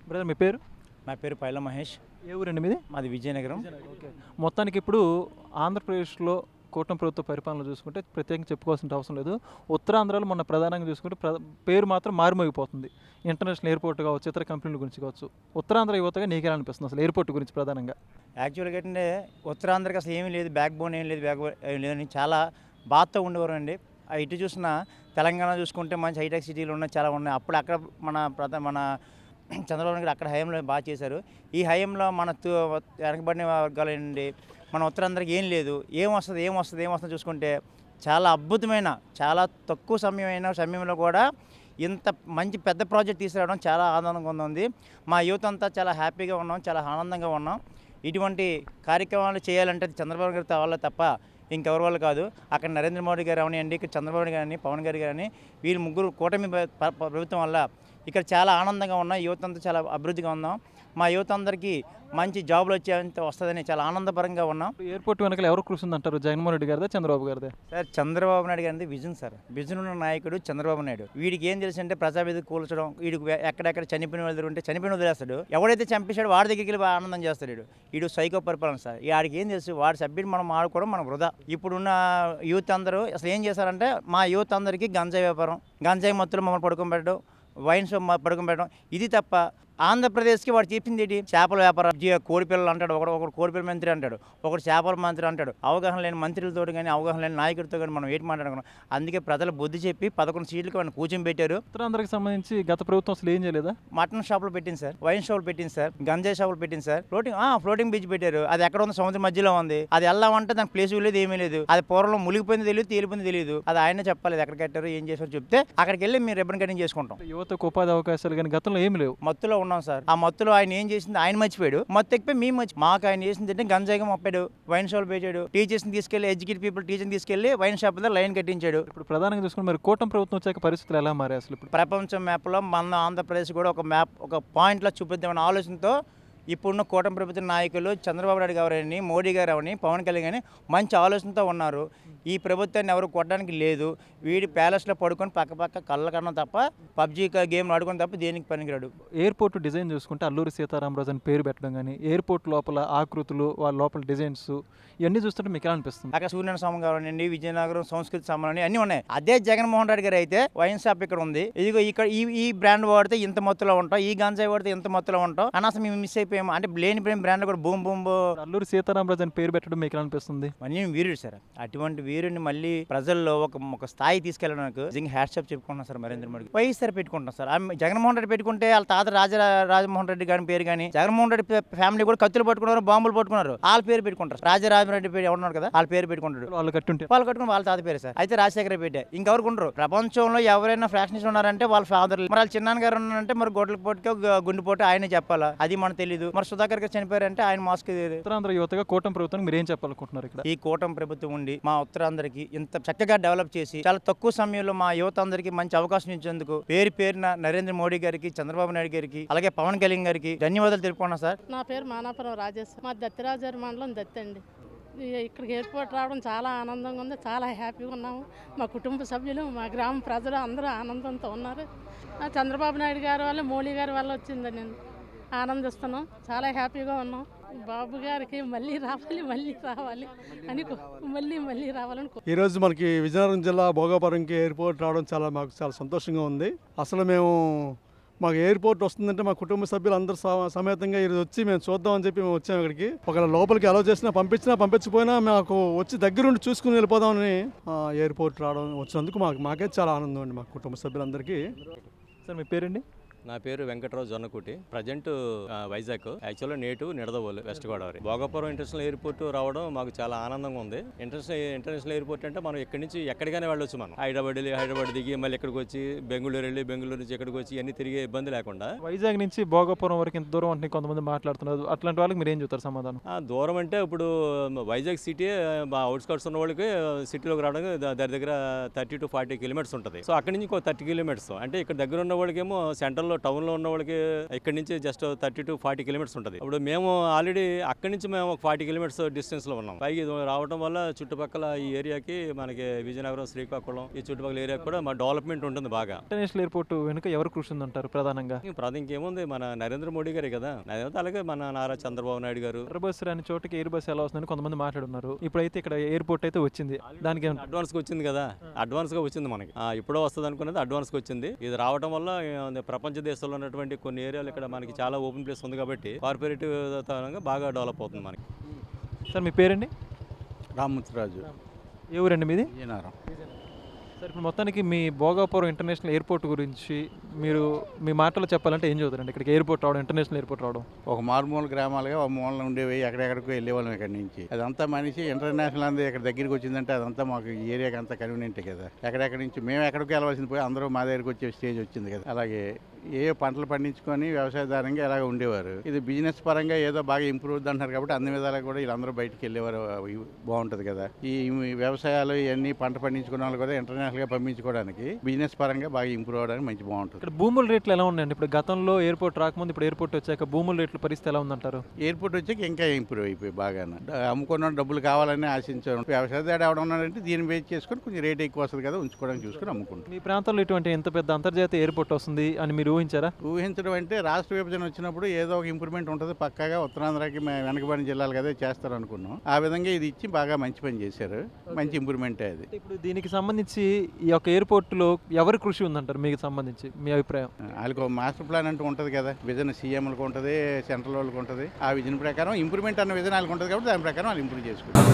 Brother మీ పేరు? నా పేరు పైల మహేష్. ఏ ఊరండి మీది? మాది విజయనగరం. ఓకే. మొత్తానికి ఇప్పుడు ఆంధ్రప్రదేశ్లో కూటమి ప్రభుత్వ పరిపాలన చూసుకుంటే ప్రత్యేకంగా చెప్పుకోవాల్సిన అవసరం లేదు. ఉత్తరాంధ్రలో మొన్న ప్రధానంగా చూసుకుంటే పేరు మాత్రం మారుమోగిపోతుంది. ఇంటర్నేషనల్ ఎయిర్పోర్ట్ కావచ్చు, ఇతర కంపెనీల గురించి కావచ్చు. ఉత్తరాంధ్ర యువతగా నీకేలా అనిపిస్తుంది అసలు ఎయిర్పోర్ట్ గురించి ప్రధానంగా? యాక్చువల్గా ఏంటంటే ఉత్తరాంధ్రకి అసలు ఏమీ లేదు, బ్యాక్ బోన్ ఏం లేదు, ఏం లేదని చాలా బాధతో ఉండేవారు అండి. ఇటు చూసిన తెలంగాణ చూసుకుంటే మంచి హైటెక్ సిటీలు ఉన్నాయి, చాలా ఉన్నాయి. అప్పుడు అక్కడ మన చంద్రబాబు నాయుడు అక్కడ హయాంలో బాగా చేశారు. ఈ హయాంలో మన వెనకబడిన వర్గాలు ఏంటండి, మన ఉత్తరాంధ్రకి ఏం లేదు. ఏం వస్తుంది చూసుకుంటే చాలా అద్భుతమైన, చాలా తక్కువ సమయంలో కూడా ఇంత మంచి పెద్ద ప్రాజెక్ట్ తీసుకురావడం చాలా ఆనందంగా ఉంది. మా యూత్ అంతా చాలా హ్యాపీగా ఉన్నాం, చాలా ఆనందంగా ఉన్నాం. ఇటువంటి కార్యక్రమాలు చేయాలంటే చంద్రబాబు గారి వాళ్ళే తప్ప ఇంకెవరి వాళ్ళు కాదు. అక్కడ నరేంద్ర మోడీ గారు అవనివ్వండి, ఇక్కడ చంద్రబాబు గారిని, పవన్ గారు కానీ, వీళ్ళు ముగ్గురు కూటమి ప్రభుత్వం వల్ల ఇక్కడ చాలా ఆనందంగా ఉన్నాం. యువత అంతా చాలా అభివృద్ధిగా ఉన్నాం. మా యువత అందరికీ మంచి జాబులు వచ్చేంత వస్తుందని చాలా ఆనందపరంగా ఉన్నాం. ఎయిర్పోర్ట్ వెనకాల ఎవరు కూర్చుందంటారు? జగన్మోహన్ రెడ్డి గారిదా, చంద్రబాబు గారిదా? సార్, చంద్రబాబు నాయుడు గారిది విజన్ సార్. విజన్ ఉన్న నాయకుడు చంద్రబాబు నాయుడు. వీడికి ఏం తెలుసు అంటే ప్రజావేది కూల్చడం, వీడికి ఎక్కడెక్కడ చనిపోయిన వాళ్ళు ఉంటే చనిపోయిన వదిలేస్తాడు. ఎవడైతే చంపేశాడో వాడి దగ్గరికి వెళ్ళి ఆనందం చేస్తాడు. వీడు సైకో పరిపాలన సార్. వాడికి ఏం తెలుసు? వాడి సభ్యుడు మనం ఆడుకోవడం మనం వృధా. ఇప్పుడున్న యూత్ అందరూ అసలు ఏం చేశారంటే మా యూత్ అందరికీ గంజాయి వ్యాపారం, గంజాయి మత్తులు మమ్మల్ని పడుకొని పెట్టడం, వైన్ షాప్ పడుకొని పెట్టడం, ఇది తప్ప ఆంధ్రప్రదేశ్కి వాడు చెప్పింది ఏంటి? చేపల వ్యాపారం, కోడిపిల్లలు అంటాడు, ఒకడు కోడిపిల్ల మంత్రి అంటాడు, ఒకడు చేపల మంత్రి అంటాడు. అవగాహన లేని మంత్రులతో కానీ, అవగాహన లేని నాయకుడితో కానీ మనం ఏంటి మాట్లాడుకున్నాం. అందుకే ప్రజలు బుద్ధి చెప్పి 11 సీట్లకు వాళ్ళు కూర్చొని పెట్టారు. ఉత్తరాంధ్రకి సంబంధించి గత ప్రభుత్వం అసలు ఏం చేయలేదా? మటన్ షాపులు పెట్టింది సార్, వైన్ షాపులు పెట్టింది సార్, గంజాయి షాపులు పెట్టింది సార్, ఫ్లోటింగ్ బీచ్ పెట్టారు. అది ఎక్కడ ఉంది? సముద్రం మధ్యలో ఉంది. అది వెళ్ళామంటే దానికి ప్లేస్ లేదు, ఏమీ లేదు. అది పూర్వంలో మునిగిపోయింది తెలియదు, తేలిపోయింది తెలియదు. అది ఆయన చెప్పాలి ఎక్కడ కట్టారు, ఏం చేశారు చెప్తే అక్కడికి వెళ్ళి మీరు రిబ్బన్ కటింగ్ చేసుకుంటాం. యువతకు ఉపాధి అవకాశాలు కానీ గతంలో ఏమి లేవు. మత్తులో ఉన్నాం సార్. ఆ మత్తులో ఆయన ఏం చేసింది? ఆయన మర్చిపోయాడు. మత్తు ఎక్కిపోయి మేము మాకు ఆయన చేసింది అంటే గంజాయిగా మొప్పాడు, వైన్ షాప్ పెట్టాడు, టీచర్స్ని తీసుకెళ్లి, ఎడ్యుకేటెడ్ పీపుల్ టీచర్ని తీసుకెళ్లి వైన్ షాప్ దగ్గర లైన్ కట్టించాడు. ఇప్పుడు ప్రధానంగా చూసుకుని మరి కూటమి ప్రభుత్వం వచ్చాక పరిస్థితులు ఎలా మారాయి అసలు? ఇప్పుడు ప్రపంచం మ్యాప్లో మన ఆంధ్రప్రదేశ్ కూడా ఒక పాయింట్లో చూపిద్దామనే ఆలోచనతో ఇప్పుడున్న కూటమి ప్రభుత్వ నాయకులు చంద్రబాబు నాయుడు గారని, మోడీ గారు అవని, పవన్ కళ్యాణ్ కానీ మంచి ఆలోచనతో ఉన్నారు. ఈ ప్రభుత్వాన్ని ఎవరు కొట్టడానికి లేదు. వీడి ప్యాలెస్లో పడుకొని పక్క కళ్ళ కన్నా తప్ప పబ్జీ గేమ్ ఆడుకొని తప్ప దేనికి పనికిరాడు. ఎయిర్పోర్ట్ డిజైన్ చూసుకుంటే అల్లూరి సీతారామరాజు అని పేరు పెట్టడం కానీ, ఎయిర్పోర్ట్ లోపల ఆకృతులు, వాళ్ళ లోపల డిజైన్స్ ఇవన్నీ చూస్తుంటే మీకు ఎలా అనిపిస్తుంది? అక్కడ సూర్యనారాయణ స్వామి కావాలండి, విజయనగరం సంస్కృతి సంబంధం అన్నీ ఉన్నాయి. అదే జగన్మోహన్ రెడ్డి గారు అయితే వైన్ షాప్ ఇక్కడ ఉంది, ఇదిగో ఇక్కడ ఈ బ్రాండ్ వాడితే ఇంత మొత్తులో ఉంటాం, ఈ గంజాయి వాడితే ఇంత మొత్తులో ఉంటాం అని అసలు మేము మిస్ అయిపోయాము. అంటే లేని బ్రాండ్ కూడా బూమ్ అల్లూరి సీతారామరాజు అని పేరు పెట్టడం మీకు ఎలా అనిపిస్తుంది? మళ్ళీ వీరుడు సార్. అటువంటి వీరుడిని మళ్ళీ ప్రజల్లో ఒక స్థాయి తీసుకెళ్ళడానికి నిజంగా హ్యాట్సాప్ చెప్పుకుంటున్నాం సార్. నరేంద్ర మోడీ వైఎస్ఆర్ పెట్టుకుంటున్నాం సార్. జగన్మోహన్ రెడ్డి పెట్టుకుంటే వాళ్ళ తాత రాజమోహన్ రెడ్డి గారి పేరు కానీ, జగన్మోహన్ రెడ్డి ఫ్యామిలీ కూడా కత్తులు పట్టుకున్నారు, బాంబులు పట్టుకున్నారు, వాళ్ళ పేరు పెట్టుకుంటారు. రాజరాజరెడ్డి పేరు ఎవరున్నారు కదా, వాళ్ళ పేరు పెట్టుకుంటారు. వాళ్ళు కట్టుకుని వాళ్ళ తాత పేరు సార్. అయితే రాజశేఖర పెట్టే ఇంకెవరికి ఉండరు. ప్రపంచంలో ఎవరైనా ఫ్యాక్షనిస్ట్ ఉన్నారంటే వాళ్ళ ఫాదర్. మరి వాళ్ళ చిన్నాన్న గారు ఉన్నారంటే మరి గొడ్డల పోటుకో గుండెపోటు ఆయనే చెప్పాలా, అది మనకు తెలియదు. మరి సుధాకర్ గారు చనిపోయారంటే ఆయన మాస్క్. ఉత్తరాంధ్ర యువతగా కూటమి ప్రభుత్వానికి మీరు ఏం చెప్పాలనుకుంటున్నారు? ఇక్కడ ఈ కూటమి ప్రభుత్వం ఉండి మా ఉత్తరాంధ్రకి ఇంత చక్కగా డెవలప్ చేసి చాలా తక్కువ సమయంలో మా యువత అందరికీ మంచి అవకాశం ఇచ్చేందుకు పేరున నరేంద్ర మోడీ గారికి, చంద్రబాబు నాయుడు గారికి, అలాగే పవన్ కళ్యాణ్ గారికి ధన్యవాదాలు తెలుపుకున్నా సార్. నా పేరు మానాపురం రాజేశ్వర, మా దత్తిరాజారి మండలం దత్తి అండి. ఇక్కడికి ఎయిర్పోర్ట్ రావడం చాలా ఆనందంగా ఉంది, చాలా హ్యాపీగా ఉన్నాము. మా కుటుంబ సభ్యులు, మా గ్రామ ప్రజలు అందరూ ఆనందంతో ఉన్నారు. చంద్రబాబు నాయుడు గారి వల్ల, మోడీ గారి వల్ల వచ్చిందని నేను ఆనందిస్తున్నాం, చాలా హ్యాపీగా ఉన్నాం. బాబు గారికి మళ్ళీ రావాలి అని మళ్ళీ రావాలని. ఈరోజు మనకి విజయనగరం జిల్లా భోగాపురంకి ఎయిర్పోర్ట్ రావడం మాకు చాలా సంతోషంగా ఉంది. అసలు మాకు ఎయిర్పోర్ట్ వస్తుందంటే మా కుటుంబ సభ్యులు అందరూ సమేతంగా ఈరోజు వచ్చి మేము చూద్దామని చెప్పి మేము వచ్చాము ఇక్కడికి. ఒకవేళ లోపలికి అలౌ చేసినా పంపించకపోయినా మాకు వచ్చి దగ్గరుండి చూసుకుని వెళ్ళిపోదామని ఎయిర్పోర్ట్ రావడం వచ్చినందుకు మాకే చాలా ఆనందం అండి, మా కుటుంబ సభ్యులందరికీ. సార్ మీ పేరండి? నా పేరు వెంకటరావు జొన్నకుటి. ప్రజెంట్ వైజాగ్, యాక్చువల్గా native Nidadavolu, west Godavari. Bhogapuram international airport రావడం మాకు చాలా ఆనందంగా ఉంది. ఇంటర్నేషనల్ ఎయిర్పోర్ట్ అంటే మనం ఎక్కడి నుంచి ఎక్కడికైనా వెళ్ళొచ్చు. మనం హైదరాబాద్ దిగి మళ్ళీ ఇక్కడికి వచ్చి బెంగళూరు వెళ్ళి, బెంగళూరు నుంచి ఇక్కడికి వచ్చి అన్ని తిరిగే ఇబ్బంది లేకుండా. వైజాగ్ నుంచి భోగాపురం వరకు ఇంత దూరం అంటే కొంతమంది మాట్లాడుతున్నారు, అట్లాంటి వాళ్ళకి మీరు ఏం చెప్తారు సమాధానం? దూరం అంటే ఇప్పుడు వైజాగ్ సిటీ అవుట్స్కట్స్ ఉన్న వాళ్ళకి సిటీలోకి రావడానికి దగ్గర 30 to 40 కిలోమీటర్స్ ఉంటుంది. సో అక్కడి నుంచి 30 కిలోమీటర్స్ అంటే ఇక్కడ దగ్గర ఉన్న వాళ్ళకేమో సెంట్రల్ టౌన్లో ఉన్న వాళ్ళకి ఇక్కడి నుంచి జస్ట్ 30 to 40 కిలోమీటర్స్ ఉంటుంది. ఇప్పుడు మేము ఆల్రెడీ అక్కడి నుంచి మేము ఒక 40 కిలోమీటర్స్ డిస్టెన్స్లో ఉన్నాం. పైకి ఇది రావడం వల్ల చుట్టుపక్కల ఈ ఏరియాకి మనకి విజయనగరం, శ్రీకాకుళం ఈ చుట్టుపక్కల ఏరియాకి కూడా మా డెవలప్మెంట్ ఉంటుంది బాగా. ఇంటర్నేషనల్ ఎయిర్పోర్ట్ వెనుక ఎవరు కృషి ఉందంటారు ప్రధానంగా? ప్రధాన ఇంకేముంది, మన నరేంద్ర మోడీ గారే కదా. అలాగే మన నారా చంద్రబాబు నాయుడు గారు. ఎయిర్ బస్ రాని చోటకి ఎయిర్ బస్ ఎలా వస్తుందని కొంతమంది మాట్లాడున్నారు. ఇప్పుడైతే ఇక్కడ ఎయిర్పోర్ట్ అయితే వచ్చింది. దానికి అడ్వాన్స్గా వచ్చింది కదా, అడ్వాన్స్గా వచ్చింది మనకి. ఇప్పుడో వస్తుంది అనుకున్నది అడ్వాన్స్గా వచ్చింది. ఇది రావడం వల్ల ప్రపంచ దేశాల్లో ఉన్నటువంటి కొన్ని ఏరియాలు ఇక్కడ మనకి చాలా ఓపెన్ ప్లేస్ ఉంది కాబట్టి కార్పొరేటివ్ బాగా డెవలప్ అవుతుంది మనకి. సార్ మీ పేరండి? రామూర్తిరాజు, ఏ ఊరండి మీది? విజయనగరం. సార్ ఇప్పుడు మొత్తానికి మీ భోగాపురం ఇంటర్నేషనల్ ఎయిర్పోర్ట్ గురించి మీరు మీ మాటలో చెప్పాలంటే ఏం చదువుతారండి? ఇక్కడికి ఎయిర్పోర్ట్ రావడం, ఇంటర్నేషనల్ ఎయిర్పోర్ట్ రావడం. ఒక మారుమూల గ్రామాలుగా ఒక మూలన ఉండేవి, ఎక్కడెక్కడికో వెళ్ళేవాళ్ళం ఇక్కడి నుంచి. అదంతా మనిషి ఇంటర్నేషనల్ అంతా ఇక్కడ దగ్గరికి వచ్చిందంటే అదంతా మాకు ఈ ఏరియాకి అంతా కన్వీనియంటే కదా. ఎక్కడెక్కడి నుంచి మేము ఎక్కడికి వెళ్ళవలసింది పోయి అందరూ మా దగ్గరికి వచ్చే స్టేజ్ వచ్చింది కదా. అలాగే ఏ పంటలు పండించుకొని వ్యవసాయదారంగా ఇలాగ ఉండేవారు. ఇది బిజినెస్ పరంగా ఏదో బాగా ఇంప్రూవ్ అంటున్నారు కాబట్టి అన్ని విధాలుగా కూడా వీళ్ళందరూ బయటికి వెళ్ళేవారు. బాగుంటుంది కదా. ఈ వ్యవసాయాలు ఇవన్నీ పంట పండించుకున్న వాళ్ళు కూడా ఇంటర్నేషనల్గా పంపించుకోవడానికి బిజినెస్ పరంగా బాగా ఇంప్రూవ్ అవడానికి మంచి బాగుంటుంది. ఇక్కడ భూముల రేట్లు ఎలా ఉన్నాయండి? ఇప్పుడు గతంలో ఎయిర్పోర్ట్ రాకముందు ఇప్పుడు ఎయిర్పోర్ట్ వచ్చాక భూముల రేట్ల పరిస్థితి ఎలా ఉందంటారు? ఎయిర్పోర్ట్ వచ్చాక ఇంకా ఇంప్రూవ్ అయిపోయి బాగా అమ్ముకున్న డబ్బులు కావాలని ఆశించాం. వ్యవసాయదారు ఎవడ ఉన్నాడంటే దీన్ని బేస్ చేసుకొని కొంచెం రేట్ ఎక్కువ వస్తుంది కదా, ఉంచుకోవడానికి చూసుకొని అమ్ముకుంటాం. మీ ప్రాంతంలో ఇటువంటి ఎంత పెద్ద అంతర్జాతీయ ఎయిర్పోర్ట్ వస్తుంది అని మీరు ఊహించారా? ఊహించడం అంటే రాష్ట్ర విభజన వచ్చినప్పుడు ఏదో ఒక ఇంప్రూవ్మెంట్ ఉంటుంది పక్కాగా. ఉత్తరాంధ్రకి వెనకబడిన జిల్లాలు కదా చేస్తారు అనుకున్నాం. ఆ విధంగా ఇది ఇచ్చి బాగా మంచి పని చేశారు. మంచి ఇంప్రూవ్మెంటే అది. ఇప్పుడు దీనికి సంబంధించి ఈ యొక్క ఎయిర్పోర్ట్లో ఎవరి కృషి ఉందంటారు మీకు సంబంధించి మీ అభిప్రాయం? వాళ్ళకి ఒక మాస్టర్ ప్లాన్ అంటూ ఉంటుంది కదా. విజన్ సీఎంలకు ఉంటుంది, సెంట్రల్ వాళ్ళకి ఉంటుంది. ఆ విజన్ ప్రకారం ఇంప్రూవ్మెంట్ అన్న విజన్ వాళ్ళకి ఉంటుంది కాబట్టి దాని ప్రకారం వాళ్ళు ఇంప్రూవ్ చేసుకుంటారు.